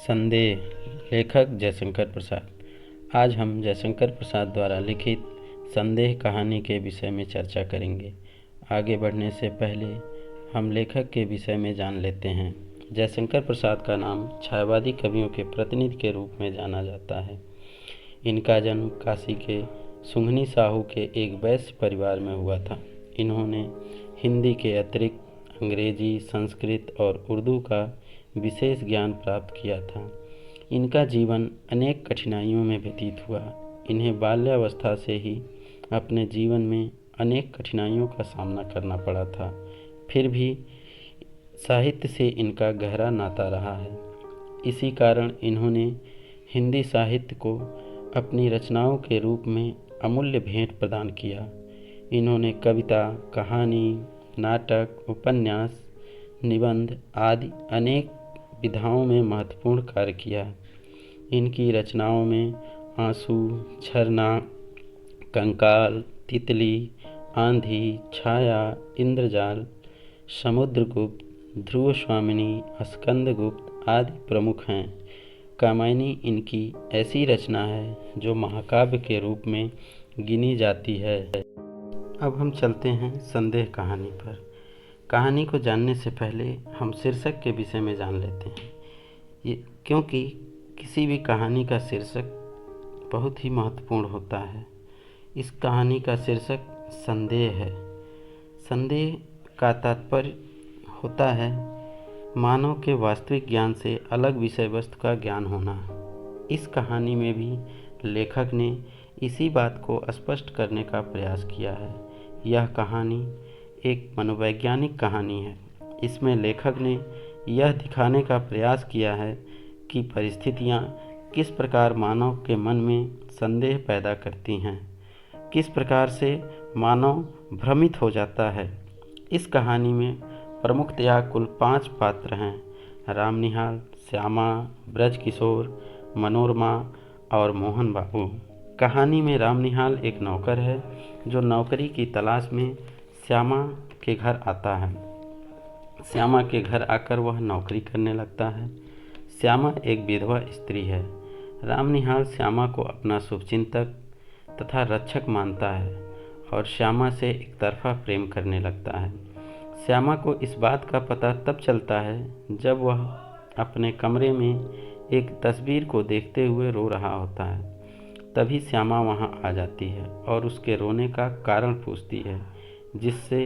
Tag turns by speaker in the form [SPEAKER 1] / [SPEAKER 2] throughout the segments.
[SPEAKER 1] संदेह। लेखक जयशंकर प्रसाद। आज हम जयशंकर प्रसाद द्वारा लिखित संदेह कहानी के विषय में चर्चा करेंगे। आगे बढ़ने से पहले हम लेखक के विषय में जान लेते हैं। जयशंकर प्रसाद का नाम छायावादी कवियों के प्रतिनिधि के रूप में जाना जाता है। इनका जन्म काशी के सुंघनी साहू के एक वैश्य परिवार में हुआ था। इन्होंने हिंदी के अतिरिक्त अंग्रेजी, संस्कृत और उर्दू का विशेष ज्ञान प्राप्त किया था। इनका जीवन अनेक कठिनाइयों में व्यतीत हुआ। इन्हें बाल्यावस्था से ही अपने जीवन में अनेक कठिनाइयों का सामना करना पड़ा था। फिर भी साहित्य से इनका गहरा नाता रहा है। इसी कारण इन्होंने हिंदी साहित्य को अपनी रचनाओं के रूप में अमूल्य भेंट प्रदान किया। इन्होंने कविता, कहानी, नाटक, उपन्यास, निबंध आदि अनेक विधाओं में महत्वपूर्ण कार्य किया। इनकी रचनाओं में आंसू, झरना, कंकाल, तितली, आंधी, छाया, इंद्रजाल, समुद्रगुप्त, ध्रुव स्वामिनी, स्कंदगुप्त आदि प्रमुख हैं। कामायनी इनकी ऐसी रचना है जो महाकाव्य के रूप में गिनी जाती है। अब हम चलते हैं संदेह कहानी पर। कहानी को जानने से पहले हम शीर्षक के विषय में जान लेते हैं, क्योंकि किसी भी कहानी का शीर्षक बहुत ही महत्वपूर्ण होता है। इस कहानी का शीर्षक संदेह है। संदेह का तात्पर्य होता है मानव के वास्तविक ज्ञान से अलग विषय वस्तु का ज्ञान होना। इस कहानी में भी लेखक ने इसी बात को स्पष्ट करने का प्रयास किया है। यह कहानी एक मनोवैज्ञानिक कहानी है। इसमें लेखक ने यह दिखाने का प्रयास किया है कि परिस्थितियाँ किस प्रकार मानव के मन में संदेह पैदा करती हैं, किस प्रकार से मानव भ्रमित हो जाता है। इस कहानी में प्रमुखतया कुल 5 पात्र हैं: रामनिहाल, श्यामा, ब्रजकिशोर, मनोरमा और मोहन बाबू। कहानी में रामनिहाल एक नौकर है जो नौकरी की तलाश में श्यामा के घर आता है। श्यामा के घर आकर वह नौकरी करने लगता है। श्यामा एक विधवा स्त्री है। रामनिहाल श्यामा को अपना शुभचिंतक तथा रक्षक मानता है और श्यामा से एक तरफा प्रेम करने लगता है। श्यामा को इस बात का पता तब चलता है जब वह अपने कमरे में एक तस्वीर को देखते हुए रो रहा होता है। तभी श्यामा वहां आ जाती है और उसके रोने का कारण पूछती है, जिससे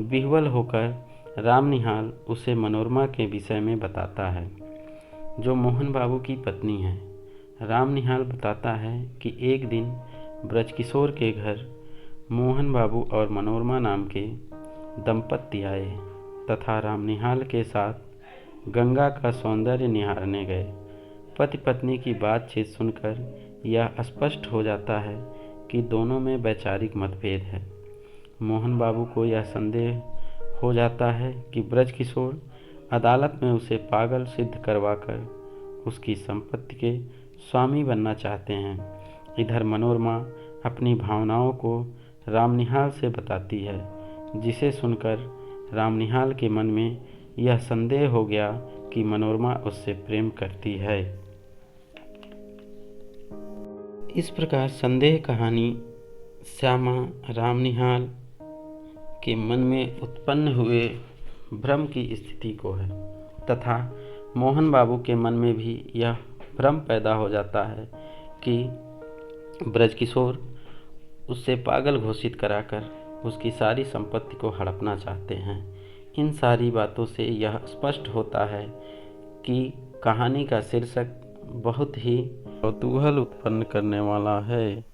[SPEAKER 1] विह्वल होकर रामनिहाल उसे मनोरमा के विषय में बताता है, जो मोहन बाबू की पत्नी है। रामनिहाल बताता है कि एक दिन ब्रजकिशोर के घर मोहन बाबू और मनोरमा नाम के दंपत्ति आए तथा रामनिहाल के साथ गंगा का सौंदर्य निहारने गए। पति पत्नी की बातचीत सुनकर यह स्पष्ट हो जाता है कि दोनों में वैचारिक मतभेद है। मोहन बाबू को यह संदेह हो जाता है कि ब्रजकिशोर अदालत में उसे पागल सिद्ध करवाकर उसकी संपत्ति के स्वामी बनना चाहते हैं। इधर मनोरमा अपनी भावनाओं को रामनिहाल से बताती है, जिसे सुनकर रामनिहाल के मन में यह संदेह हो गया कि मनोरमा उससे प्रेम करती है। इस प्रकार संदेह कहानी श्यामा, रामनिहाल के मन में उत्पन्न हुए भ्रम की स्थिति को है तथा मोहन बाबू के मन में भी यह भ्रम पैदा हो जाता है कि ब्रजकिशोर उससे पागल घोषित कराकर उसकी सारी संपत्ति को हड़पना चाहते हैं। इन सारी बातों से यह स्पष्ट होता है कि कहानी का शीर्षक बहुत ही कौतूहल उत्पन्न करने वाला है।